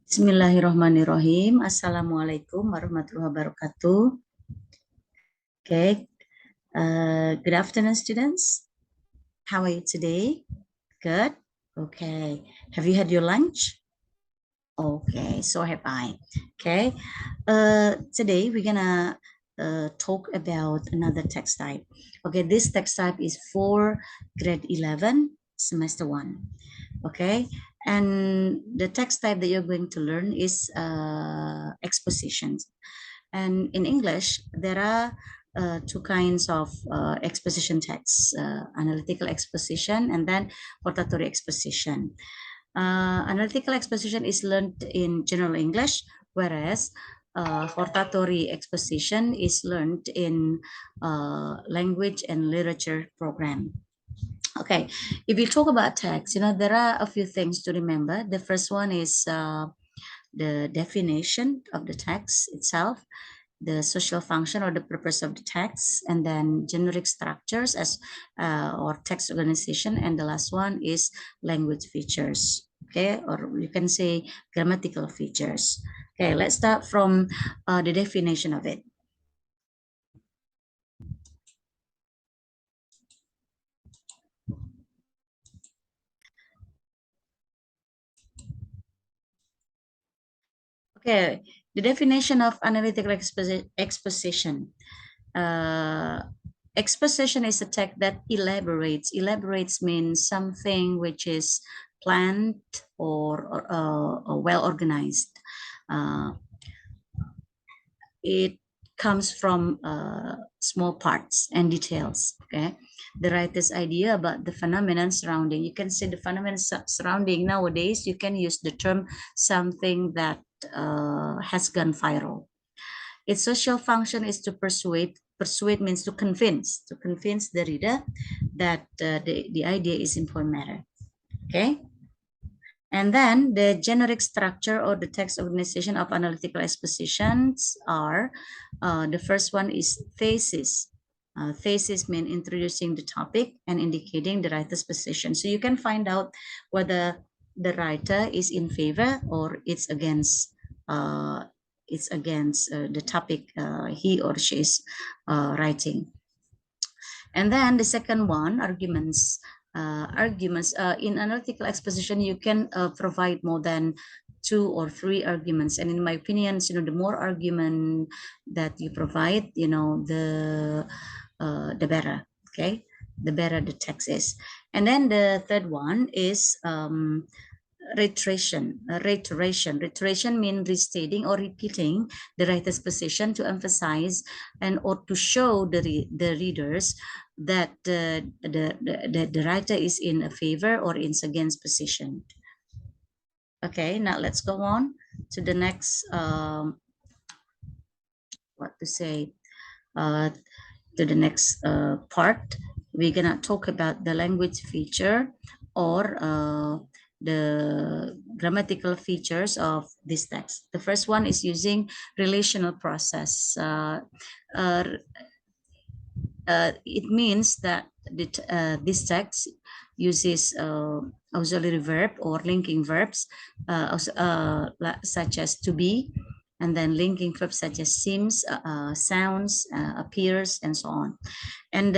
Bismillahirrahmanirrahim. Assalamualaikum warahmatullahi wabarakatuh. Okay. Good afternoon, students. How are you today? Good. Okay. Have you had your lunch? Okay, so have I. Okay. Today we're gonna talk about another text type. Okay, this text type is for grade 11, semester 1. Okay, and the text type that you're going to learn is expositions. And in English, there are two kinds of exposition texts, analytical exposition and then hortatory exposition. Analytical exposition is learned in general English, whereas hortatory exposition is learned in language and literature program. Okay, if you talk about text, there are a few things to remember. The first one is the definition of the text itself, the social function or the purpose of the text, and then generic structures as or text organization, and the last one is language features. Okay, or you can say grammatical features. Okay, let's start from the definition of it. Okay, the definition of analytical exposition. Exposition is a text that elaborates. Elaborates means something which is planned or well organized. It comes from small parts and details. Okay, the writer's idea about the phenomenon surrounding. You can say the phenomenon surrounding nowadays. You can use the term something that has gone viral. Its social function is to persuade. Persuade means to convince the reader that the idea is important matter. Okay. And then the generic structure or the text organization of analytical expositions are, the first one is thesis. Thesis means introducing the topic and indicating the writer's position. So you can find out whether the writer is in favor or it's against the topic he or she is writing. And then the second one, arguments. In analytical exposition, you can provide more than 2 or 3 arguments. And in my opinion, the more argument that you provide, the better. Okay, the better the text is. And then the third one is reiteration. Reiteration means restating or repeating the writer's position to emphasize and or to show the readers that the writer is in a favor or is against position. Okay, now let's go on to the next to the next part. We're gonna talk about the language feature or the grammatical features of this text. The first one is using relational process. It means that this text uses auxiliary verb or linking verbs such as to be, and then linking verbs such as seems, sounds, appears, and so on. And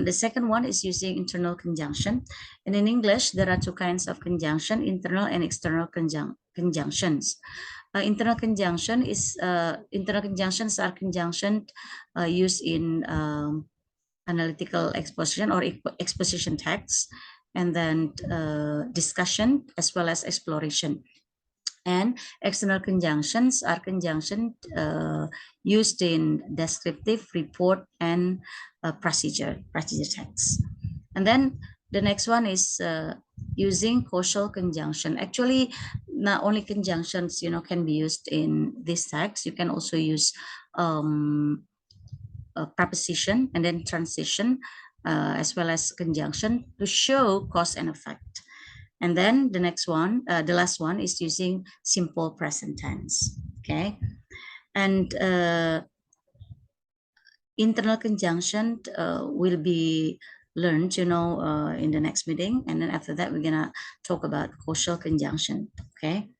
the second one is using internal conjunction. And in English, there are two kinds of conjunction, internal and external conjunctions. Internal conjunctions are conjunction used in analytical exposition or exposition text, and then discussion as well as exploration. And external conjunctions are conjunction used in descriptive, report, and procedure text. And then the next one is using causal conjunction. Actually, not only conjunctions, can be used in this text. You can also use a preposition and then transition as well as conjunction to show cause and effect. And then the next one, the last one is using simple present tense. Okay, and internal conjunction will be learn to know in the next meeting. And then after that, we're gonna talk about causal conjunction. Okay.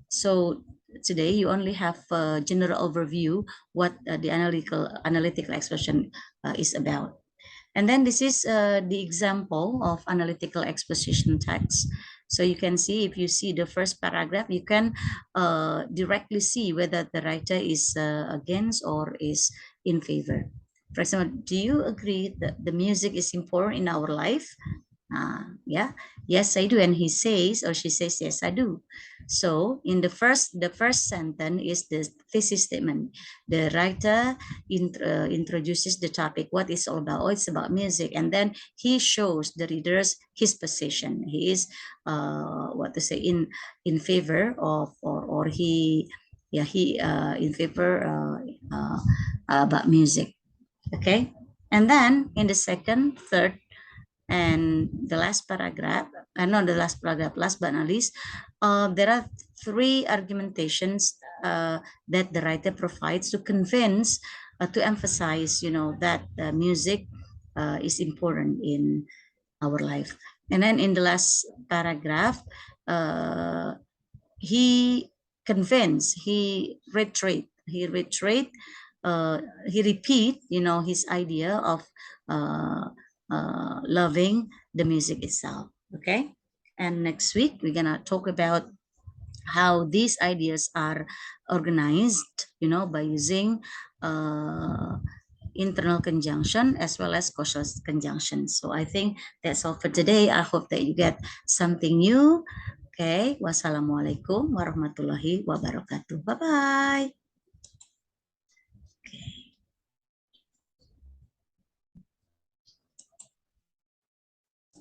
So today you only have a general overview what the analytical expression is about. And then this is the example of analytical exposition text. So you can see, if you see the first paragraph, you can directly see whether the writer is against or is in favor. For example, do you agree that the music is important in our life? Yeah, yes, I do. And he says, or she says, yes, I do. So in the first sentence is the thesis statement. The writer introduces the topic, what it's all about. Oh, it's about music. And then he shows the readers his position. He is, what to say, in favor of, or he, yeah, he in favor about music. Okay. And then in the second, third, and the last paragraph, not the last paragraph, last but not least, there are three argumentations that the writer provides to convince, to emphasize, that music is important in our life. And then in the last paragraph, he convinced, he repeat, his idea of uh, loving the music itself. Okay. And next week we're gonna talk about how these ideas are organized, by using internal conjunction as well as causal conjunction. So I think that's all for today. I hope that you get something new. Okay. Wassalamualaikum warahmatullahi wabarakatuh. Bye-bye.